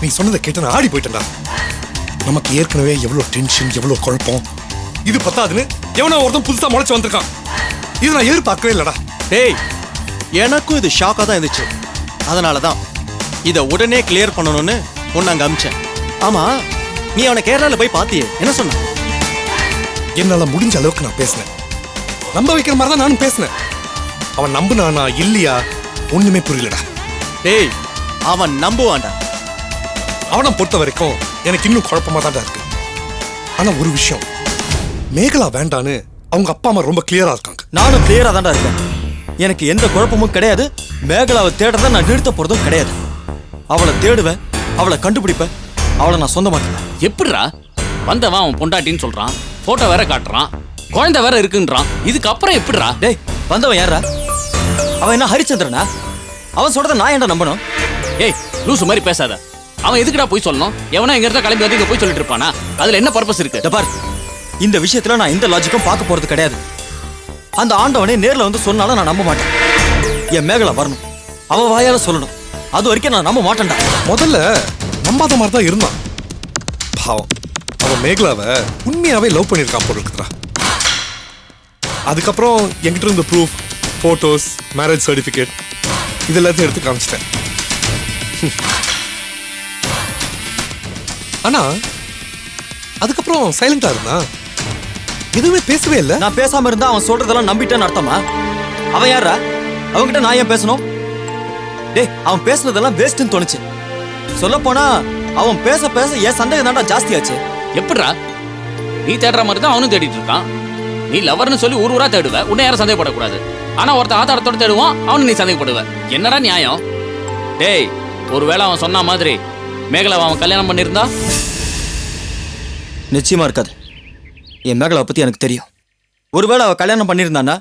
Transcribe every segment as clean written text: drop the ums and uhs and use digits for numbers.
நீ சொன்னதை கேட்டு நான் ஆடி போயிட்டேன்டா. நமக்கு ஏற்கனவே எவ்வளவு டென்ஷன், எவ்வளவு குழப்பம். இது பத்தாதுன்னு எவனோ ஒருத்தன் புதுசா முளைச்சு வந்திருக்கான். இது நான் எதிர்பார்க்கவே இல்லடா. டேய், எனக்கும் இது ஷாக்கா தான் இருந்துச்சு. அதனாலதான் இதை உடனே கிளியர் பண்ணணும்னு உன்னை அங்க அமிச்சேன். ஆமா, நீ அவனை கேரளால போய் பாத்தியே, என்ன சொன்ன? என்னால முடிஞ்ச அளவுக்கு நான் பேசினேன். நம்ப வைக்கிற மாதிரி தான் நானும் பேசினேன். அவன் நம்புனானா இல்லையா ஒண்ணுமே புரியலடா. டேய், அவன் நம்புவான்டா. அவனை பொறுத்த வரைக்கும் எனக்கு இன்னும் குழப்பமா தான்டா இருக்கு. ஆனா ஒரு விஷயம், மேகலா வேண்டான்னு அவங்க அப்பா அம்மா ரொம்ப கிளியரா இருக்காங்க. நானும் கிளியரா தான்டா இருக்கேன். எனக்கு எந்த குழப்பமும் கிடையாது. மேகலாவை தேடுறத நான் நிறுத்த போறதும் கிடையாது. அவளை தேடுவேன், அவளை கண்டுபிடிப்பேன், அவளை நான் சொந்தமாக்குவேன். எப்படிரா வந்தவன் அவன் பொண்டாட்டின்னு சொல்றான், போட்டோ வேற காட்டுறான், குழந்தை வேற இருக்குன்றான். இதுக்கப்புறம் எப்படிரா? டேய், வந்தவன் யாரா? அவன் என்ன ஹரிச்சந்திரனா? அவன் சொல்றத நான் ஏன்டா நம்பணும்? ஏய், லூசு மாதிரி பேசாத. அவன் எதுக்குடா போய் சொல்லணும்? எவனா எங்க இருந்தா கிளம்பி வந்து இங்க போய் சொல்லிட்டு இருப்பானா? அதுல என்ன பர்பஸ் இருக்கு? இந்த பார், இந்த விஷயத்துல நான் எந்த லாஜிக்கும் பார்க்க போறது கிடையாது. அந்த ஆண்டவனே நேர்ல வந்து சொன்னாலும் நான் நம்ப மாட்டேன். என் மேகலா வரணும், அவன் வாயால சொல்லணும். அது வரைக்கும் நான் நம்ப மாட்டேன்டா. முதல்ல நம்பாத மாதிரி தான் இருந்தான். பாவம், அவன் மேகலாவை உண்மையாவே லவ் பண்ணியிருக்கான் போல இருக்குதுடா. அதுக்கப்புறம் என்கிட்ட இருந்த ப்ரூஃப், போட்டோஸ், மேரேஜ் சர்டிஃபிகேட் இது எல்லாத்தையும் எடுத்து காமிச்சிட்டேன். ஆனா அதுக்கப்புறம் சைலண்டா இருந்தான், எதுவுமே பேசவே இல்லை. நான் பேசாம இருந்தா அவன் சொல்றதெல்லாம் நம்பிட்டேன்னு அர்த்தமா? அவன் யாரா? அவன்கிட்ட நான் ஏன் பேசணும்? டேய், அவன் பேசுனதெல்லாம் வேஸ்ட்னு தோணுச்சு. சொல்ல போனா அவன் பேச பேச என் சந்தேகம் தான்டா ஜாஸ்தியாச்சு. எப்படிரா? நீ தேடுற மாதிரி தான் அவனும் தேடிட்டு இருக்கான். நீ லவர்னு சொல்லி ஊர் ஊரா தேடுவ, உன்னை யாரும் சந்தேகப்படக்கூடாது. ஆனா ஒருத்த ஆதாரத்தோட தேடுவான், அவனு நீ சந்தேகப்படுவ. என்னடா நியாயம்? டேய், ஒருவேளை அவன் சொன்ன மாதிரி மேகலாவை அவன் கல்யாணம் பண்ணியிருந்தா? நிச்சயமா இருக்காது. என் மேகலாவை பத்தி எனக்கு தெரியும். ஒருவேளை அவ கல்யாணம் பண்ணியிருந்தானா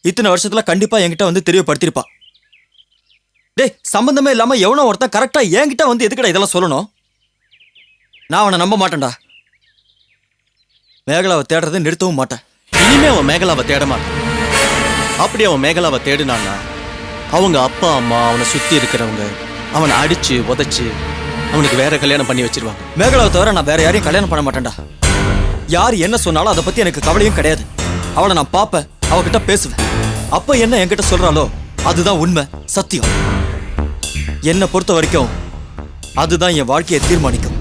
இத்தனை வருஷத்துல கண்டிப்பா என்கிட்ட வந்து தெரியப்படுத்திருப்பா. டேய், சம்பந்தமே இல்லாம எவனோ ஒருத்தன் கரெக்டா என்கிட்ட வந்து எதுக்கடா இதெல்லாம் சொல்லணும்? நான் அவனை நம்ப மாட்டேன்டா. மேகலாவை தேடுறதை நிறுத்தவும் மாட்டேன். இனிமே அவன் மேகலாவை தேட மாட்டான். அப்படி அவன் மேகலாவை தேடினான்னா அவங்க அப்பா அம்மா, அவனை சுத்தி இருக்கிறவங்க அவனை அடிச்சு உதைச்சு அவனுக்கு வேற கல்யாணம் பண்ணி வச்சிருவாங்க. மேகலாவை தவிர நான் வேற யாரையும் கல்யாணம் பண்ண மாட்டேன்டா. யார் என்ன சொன்னாலும் அதை பத்தி எனக்கு கவலையும் கிடையாது. அவளை நான் பார்ப்பேன், அவகிட்ட பேசுவேன். அப்ப என்ன என்கிட்ட சொல்றாளோ அதுதான் உண்மை, சத்தியம். என்னை பொறுத்த வரைக்கும் அதுதான் என் வாழ்க்கையை தீர்மானிக்கும்.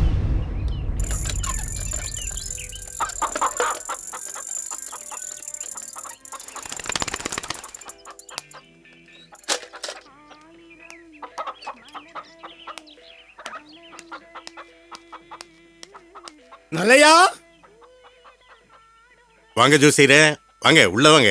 நல்லையா, வாங்க ஜோசியரே, வாங்க உள்ள வாங்க.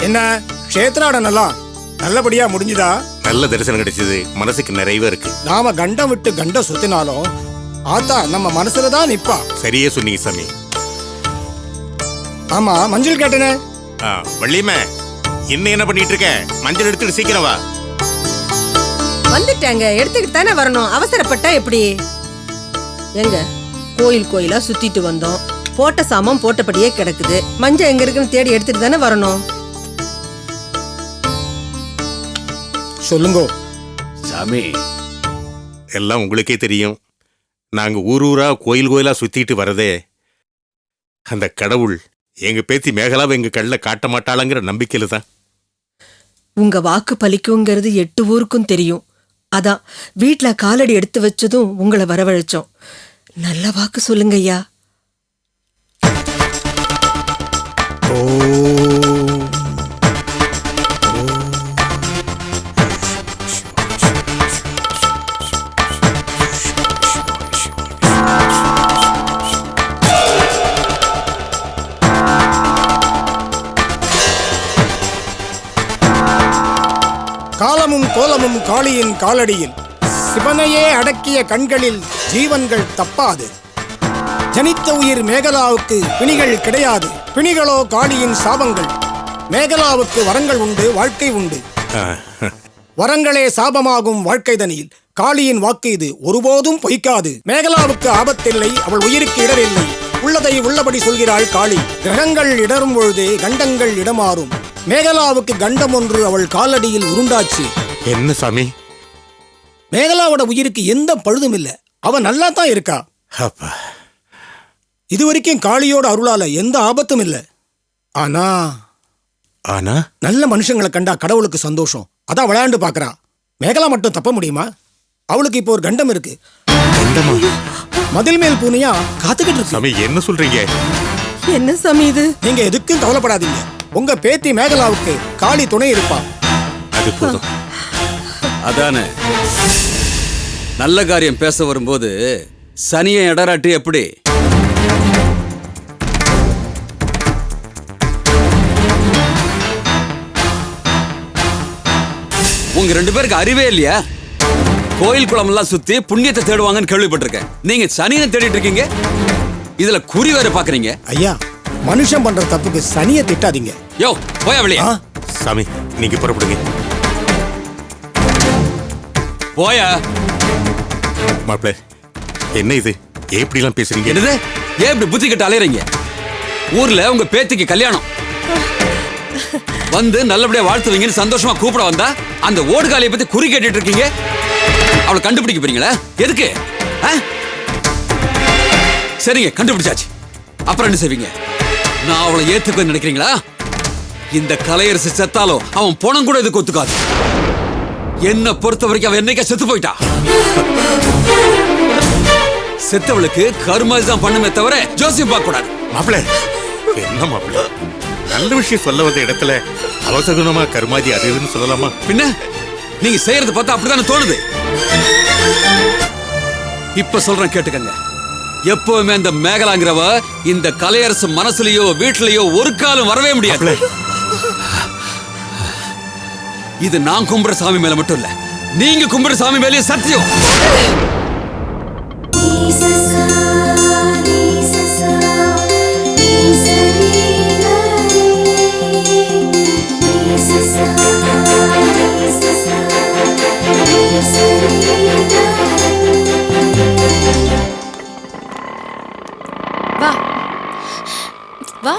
என்ன க்ஷேத்ராடம் எல்லாம் நல்லபடியா முடிஞ்சுதா? நல்ல தரிசனம் கிடைச்சது, மனசுக்கு நிறைவா இருக்கு. நாம கண்டம் விட்டு கண்டம் சுத்தினாலும் ஆத்தா நம்ம மனசுலதான் நிப்பா. சரியே சொன்னீங்க சாமி. ஆமா, மஞ்சள் கேட்டனே. வள்ளியம்மா, என்ன பண்ணிட்டு இருக்க? மஞ்சள் எடுத்துட்டு சீக்கிரம் வா. வந்துட்டாங்க, எடுத்துக்கிட்டு தானே வரணும். அவசரப்பட்டா எப்படி? எங்க கோயில் கோயிலா சுத்திட்டு வந்தோம், போட்ட சாமம் போட்டபடியே கிடக்குது. மஞ்சள் எங்க இருக்குன்னு தேடி எடுத்துட்டு தானே வரணும். சொல்லுங்க சாமி. எல்லாம் உங்களுக்கே தெரியும். நாங்க ஊர் ஊரா கோயில் கோயிலா சுத்திட்டு வரதே அந்த கடவுள் எங்க பேத்தி மேகலாவை எங்க கண்ணுல காட்ட மாட்டாளங்கிற நம்பிக்கையில தான். உங்க வாக்கு பலிக்குங்கிறது 8 ஊருக்கும் தெரியும். அதான் வீட்ல காலடி எடுத்து வச்சதும் உங்களை வரவழைச்சோம். நல்ல வாக்கு சொல்லுங்க ஐயா. காலமும் கோலமும் காளியின் காலடியில், சிவனையே அடக்கிய கண்களில் ஜீவன்கள் தப்பாது. ஜனித்த உயிர் மேகலாவுக்கு பிணிகள் கிடையாது, பிணிகளோ காளியின் சாபங்கள். மேகலாவுக்கு வரங்கள் உண்டு, வாழ்க்கை உண்டு. வரங்களே சாபமாகும் வாழ்க்கை தனியில் காளியின் வாக்கு இது ஒருபோதும் பொய்க்காது. மேகலாவுக்கு ஆபத்தில்லை, அவள் உயிருக்கு இடரில்லை. உள்ளதை உள்ளபடி சொல்கிறாள் காளி. கிரகங்கள் இடரும் பொழுதே கண்டங்கள் இடமாறும். மேகலாவுக்கு கண்டம் ஒன்று அவள் காலடியில் உருண்டாச்சு. என்ன சாமி? மேகலாவோட உயிருக்கு எந்த பழுதும் இல்ல. அவ நல்லா தான் இருக்கா. அப்பா, இதுவரைக்கும் காளியோட அருளால எந்த ஆபத்தும் இல்ல. ஆனா ஆனா நல்ல மனுஷங்களை கண்டா கடவுளுக்கு சந்தோஷம். அதான் விளையாண்டு பாக்குறா. மேகலா மட்டும் தப்ப முடியுமா? அவளுக்கு இப்போ ஒரு கண்டம் இருக்கு. கண்டமா? மதில் மேல் பூனையா காத்துக்கிட்டு இருக்கு. சாமி என்ன சொல்றீங்க? என்ன சாமி இது? நீங்க எதுக்கும் கவலைப்படாதீங்க. உங்க பேத்தி மேகலாவுக்கு காளி துணை இருப்பா. அது போதும். அதானே, நல்ல காரியம் பேச வரும்போது சனியை இடராட்டி எப்படி? உங்க 2 பேருக்கு அறிவே இல்லையா? கோயில் குளம் எல்லாம் சுத்தி புண்ணியத்தை தேடுவாங்கன்னு கேள்விப்பட்டிருக்கேன். நீங்க சனியை தேடிட்டு இருக்கீங்க. இதுல குறி வேற பாக்குறீங்க. ஐயா, மனுஷன் பண்ற தப்புக்கு சனியை திட்டாதீங்க. யோ போயா வெளியே. சாமி நீங்க புறப்படுங்க. போயா. மாப்பிள்ள, என்ன இது? எப்படிலாம் பேசுறீங்க? என்னது? ஏன் இப்படி புத்தி கட்ட அலையறீங்க? ஊர்ல உங்க பேத்திக்கு கல்யாணம். வந்து நல்லபடியா வாழ்த்துவீங்கன்னு சந்தோஷமா கூப்பிட வந்தா அந்த ஓடுகாலியை பத்தி குறி கேட்டுட்டு இருக்கீங்க. அவளை கண்டுபிடிக்க போறீங்களா? எதுக்கு? சரிங்க, கண்டுபிடிச்சாச்சு. அப்புறம் என்ன செய்வீங்க? நான் அவளை ஏத்துக்க நினைக்கிறீங்களா? இந்த கலையரசு செத்தாலும் அவன் பணம் கூட இதுக்கு ஒத்துக்காது. என்ன பொறுத்த வரைக்கும் அவன் என்னைக்கா செத்து போயிட்டா. செத்தவளுக்கு கர்மாஜம் பண்ணுமே தவிர ஜோசியம் பார்க்க கூடாது. மாப்பிள்ள, என்ன மாப்பிள்ள? நல்ல விஷயம் சொல்ல வந்த இடத்துல அவசகுணமா கருமாதி அது இதுன்னு சொல்லலாமா? பின்ன நீங்க செய்யறது பார்த்தா அப்படித்தானே தோணுது. இப்ப சொல்றேன் கேட்டுக்கங்க. எப்பவுமே அந்த மேகலாங்கிறவ இந்த கலையரசு மனசுலயோ வீட்லயோ ஒரு காலம் வரவே முடியாது. இது நான் கும்பிடுற சாமி மேல மட்டும் இல்ல, நீங்க கும்பிடுற சாமி மேலேயே சத்தியம். வா வா.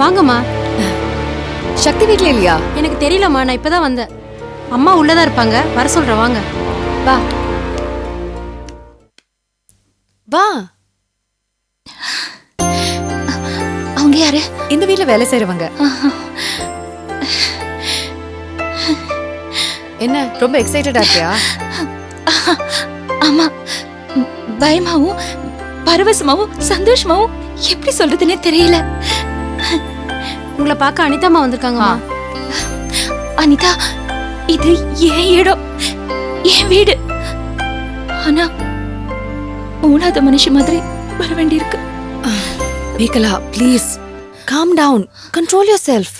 வாங்கம்மா. சக்தி வீட்ல இல்லையா? எனக்கு தெரியலம்மா, நான் இப்பதான் வந்தேன். அம்மா உள்ளதா இருப்பாங்க, வர சொல்றேன். வாங்க. வா வா. அவங்க யாரு? இந்த வீட்ல வேலை செய்றவங்க. என்ன ரொம்ப எக்ஸைட்டடா இருக்கியா? ஆமா, பயமாவும் பரவசமாவும் சந்தோஷமாவும் எப்படி சொல்றதுன்னே தெரியல. உங்களை பார்க்க அனிதாம்மா வந்திருக்காங்கம்மா. அனிதா, இது ஏன் இடம், என் வீடு. ஆனா 3வது மனுஷ மாதிரி வர வேண்டியிருக்கு. Mekala, please calm down, control yourself.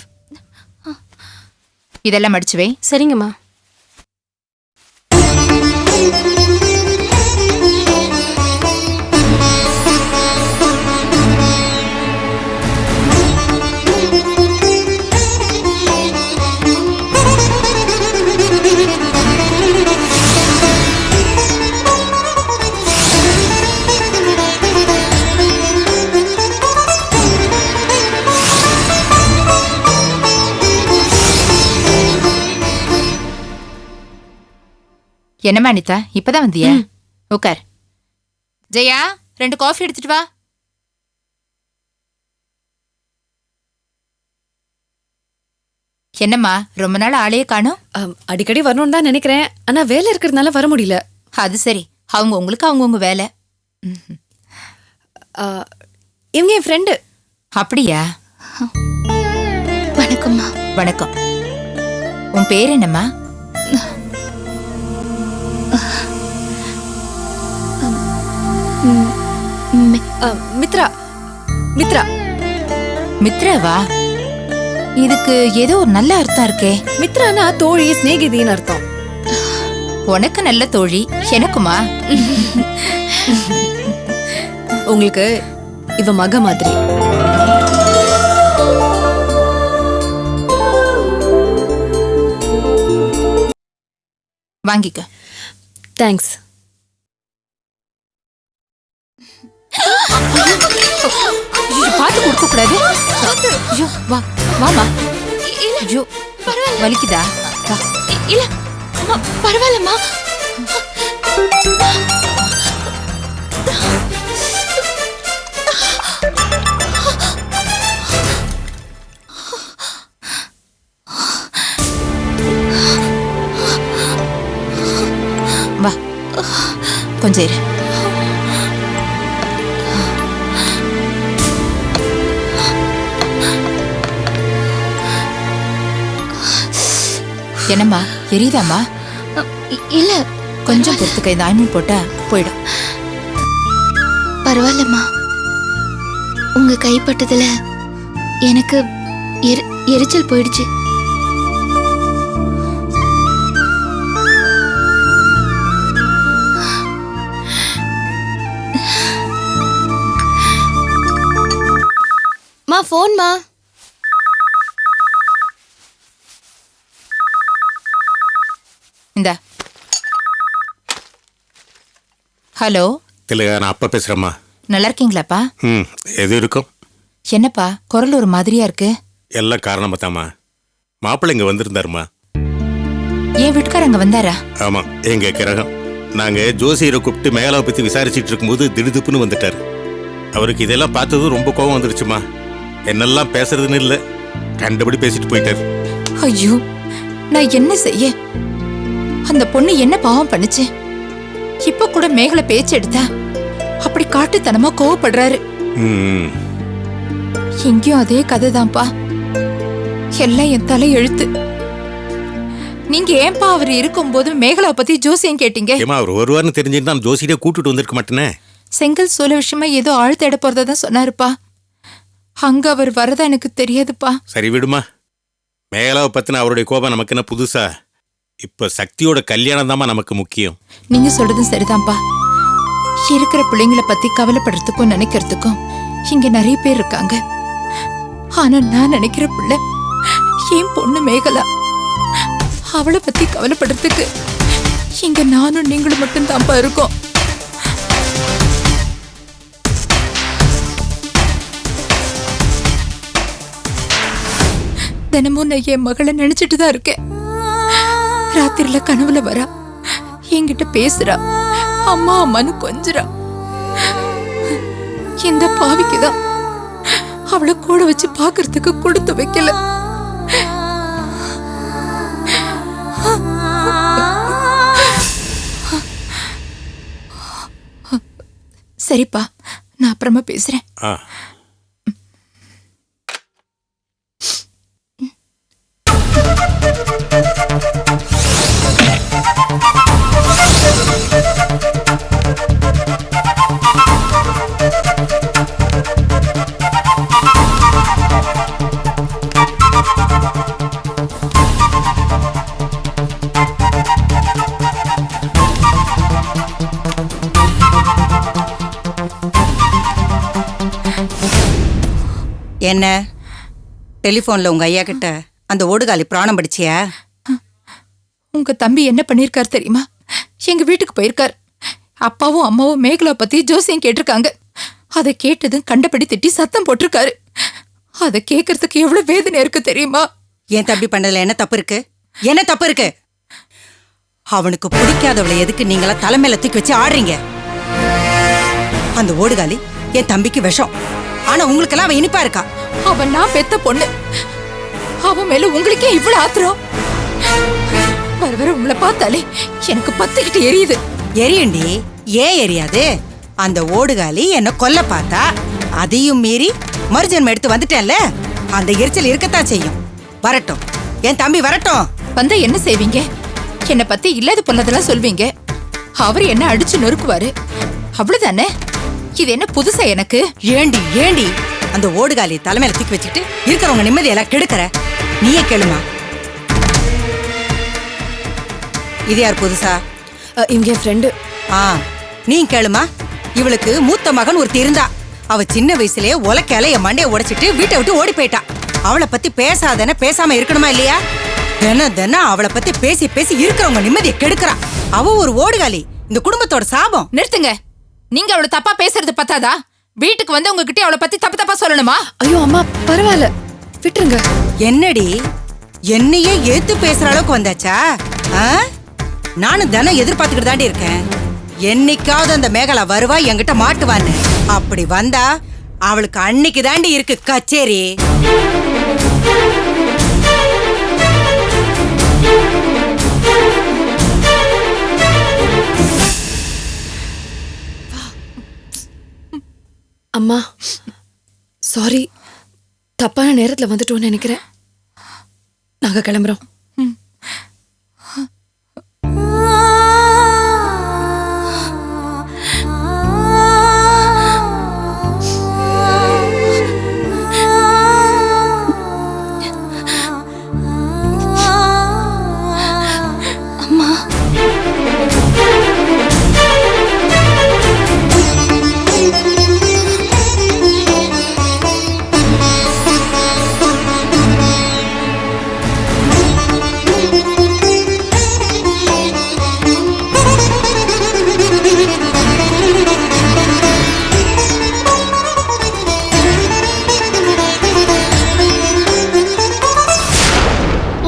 இதெல்லாம் மடிச்சு வை. சரிங்கம்மா. என்னம்மா அனிதா, இப்பதான் வந்தியா? உட்கார். ஜெயா, 2 காஃபி எடுத்துட்டு வா. என்னம்மா ரொம்ப நாள் ஆளையே காணோம்? அடிக்கடி வரணும்னு தான் நினைக்கிறேன். ஆனா வேலை இருக்கிறதுனால வர முடியல. அது சரி, அவங்களுக்கு அவங்கவுங்க வேலை. இவங்க என் ஃப்ரெண்டு. அப்படியா? வணக்கம்மா. வணக்கம். உன் பேர் என்னம்மா? மித்ரா மித்ரா மித்ராவா? இதுக்கு ஏதோ ஒரு நல்ல அர்த்தம் இருக்கே. மித்ரானா தோழி, சிநேகிதின்னு அர்த்தம். உனக்கு நல்ல தோழி, எனக்குமா? உங்களுக்கு இவ மக மாதிரி. வாங்கிக்க. தேங்க்ஸ். பார்த்து கொடுக்க கூடாது. ஐயோ, வா வாமா. ஐயோ, வலிக்குதா? வா. இல்ல பரவாயில்லம்மா. வா, கொஞ்சம் இரு. என்னம்மா, எரியுதாம்மா? இல்ல கொஞ்சம் பொறுத்துக்க, இந்த ஆயின்மெண்ட் போட்டா போயிடும். பரவாயில்லம்மா. உங்க கைப்பட்டதுல எனக்கு எரிச்சல் போயிடுச்சு. மா போன்மா. இந்த ஹலோ திலகா, நான் அப்பா பேசுறேம்மா. நல்லா இருக்கீங்களாப்பா? எது இருக்கும்? என்னப்பா குரல் ஒரு மாதிரியா இருக்கு? எல்லாம் காரணமா தாம்மா. மாப்பிள்ளை இங்க வந்திருந்தாருமா. என் வீட்டுக்கார அங்க வந்தாரா? ஆமா, எங்க கிரகம். நாங்க ஜோசியரை கூப்பிட்டு மேகலாவை பத்தி விசாரிச்சுட்டு இருக்கும்போது திடுதுப்புன்னு வந்துட்டாரு. அவருக்கு இதெல்லாம் பார்த்ததும் ரொம்ப கோபம் வந்துருச்சுமா. என்னெல்லாம் பேசுறதுன்னு இல்ல, கண்டபடி பேசிட்டு போயிட்டாரு. ஐயோ, நான் என்ன செய்ய? அந்த பொண்ணு என்ன பாவம் பண்ணுச்சு? இப்ப கூட மேகலை பேச்சு எடுத்தா அப்படி காட்டுத்தனமா கோவப்படுறாரு. எங்கேயும் அதே கதைதான்ப்பா. எல்லாம் என் தலை எழுத்து. நீங்க ஏன்பா அவர் இருக்கும்போது மேகலா பத்தி ஜோசியம் கேட்டீங்க? அவர் வருவார்னு தெரிஞ்சுட்டு நான் ஜோசியிலே கூட்டிட்டு வந்திருக்க மாட்டேனே. செங்கல் சோல விஷயமா ஏதோ ஆழ் தேட போறதான் சொன்னாருப்பா. அங்க அவர் வரதா எனக்கு தெரியாதுப்பா. சரி விடுமா. மேகலாவை பத்தின அவருடைய கோபம் நமக்கு என்ன புதுசா? இப்ப சக்தியோட கல்யாணம் தாமா நமக்கு முக்கியம். நீங்க சொல்றதும் சரிதான்ப்பா. இருக்கிற பிள்ளைங்களை பத்தி கவலைப்படுறதுக்கும் நினைக்கிறதுக்கும் இங்க நிறைய பேர் இருக்காங்க. ஆனா நான் நினைக்கிற பிள்ளை என் பொண்ணு மேகலா. அவளை பத்தி கவலைப்படுறதுக்கு இங்க நானும் நீங்களும் மட்டும் தான்ப்பா இருக்கோம். தினமும் நான் என் மகளை நினைச்சிட்டு தான் இருக்கேன். ராத்திரில கனவுல வரா, என்கிட்ட பேசுறா, அம்மா அம்மான்னு கொஞ்சறா. இந்த பாவிக்குதான் அவளை கூட வச்சு பாக்குறதுக்கு கொடுத்து வைக்கல. சரிப்பா, நான் அப்புறமா பேசுறேன். என்ன டெலிபோன்ல உங்க ஐயா கிட்ட அந்த ஓடுகாலி பிராணம் படிச்சியா? உங்க தம்பி என்ன பண்ணிருக்காரு தெரியுமா? எங்க வீட்டுக்கு போயிருக்கார். அப்பாவும் அம்மாவும் மேகலா பத்தி ஜோசியம் கேட்டிருக்காங்க. அதை கேட்டதும் கண்டபடி திட்டி சத்தம் போட்டிருக்காரு. அதை கேட்கறதுக்கு எவ்வளவு வேதனை இருக்கு தெரியுமா? என் தம்பி பண்ணதுல என்ன தப்பு இருக்கு? என்ன தப்பு இருக்கு? அவனுக்கு பிடிக்காதவளை எதுக்கு நீங்களா தலைமையில தூக்கி வச்சு ஆடுறீங்க? அந்த ஓடுகாலி என் தம்பிக்கு விஷம். ஆனா உங்களுக்கெல்லாம் அவன் இனிப்பா இருக்கா. அவன் நான் பெத்த பொண்ணு. அவன் மேல உங்களுக்கே இவ்வளவு ஆத்திரம்? வர வர உங்களை பார்த்தாலே எனக்கு பத்துக்கிட்டு எரியுது. எரியுண்டி, ஏன் எரியாது? அந்த ஓடுகாலி என்ன கொல்ல பார்த்தா, அதையும் மீறி மறுஜன்மம் எடுத்து வந்துட்டேன்ல, அந்த எரிச்சல் இருக்கத்தான் செய்யும். வரட்டும், என் தம்பி வரட்டும். வந்தா என்ன செய்வீங்க? என்ன பத்தி இல்லாத பொண்ணதெல்லாம் சொல்வீங்க. அவர் என்ன அடிச்சு நொறுக்குவாரு, அவ்வளவுதானே? இது என்ன புதுசா எனக்கு? ஏண்டி ஏண்டி அந்த ஓடுகாலி தலைமையில தூக்கி வச்சுட்டு இருக்கிறவங்க நிம்மதியெல்லாம் கெடுக்கிற? நீயே கேளுமா. இது யார் புதுசா? இவங்க என் ஃப்ரெண்டு. நீ கேளுமா. இவளுக்கு மூத்த மகன் ஒருத்தி இருந்தா. அவ சின்ன வயசுலயே உலக்கையால என் மண்டைய உடைச்சிட்டு வீட்டை விட்டு ஓடி போயிட்டா. அவளை பத்தி பேசாதன பேசாம இருக்கணுமா இல்லையா? தினம் அவளை பத்தி பேசி பேசி இருக்கிறவங்க நிம்மதியை கெடுக்கிறா. அவ ஒரு ஓடுகாலி, இந்த குடும்பத்தோட சாபம். நிறுத்துங்க. நீங்க அவளை தப்பா பேசுறது பத்தாதா? வீட்டுக்கு வந்து உங்ககிட்ட அவளை பத்தி தப்பு தப்பா சொல்லணுமா? ஐயோ அம்மா பரவாயில்ல, விட்டுருங்க. என்னடி என்னையே ஏத்து பேசுற அளவுக்கு வந்தாச்சா? நானும் தினம் எதிர்பார்த்துக்கிட்டு தாண்டி இருக்கேன். என்னைக்காவது அந்த மேகலா வருவா என்கிட்ட மாட்டுவான்னு. அப்படி வந்தா அவளுக்கு அன்னைக்கு தாண்டி இருக்கு கச்சேரி. அம்மா சாரி, தப்பான நேரத்துல வந்துட்டோம்னு நினைக்கிறேன். நாங்க கிளம்புறோம்.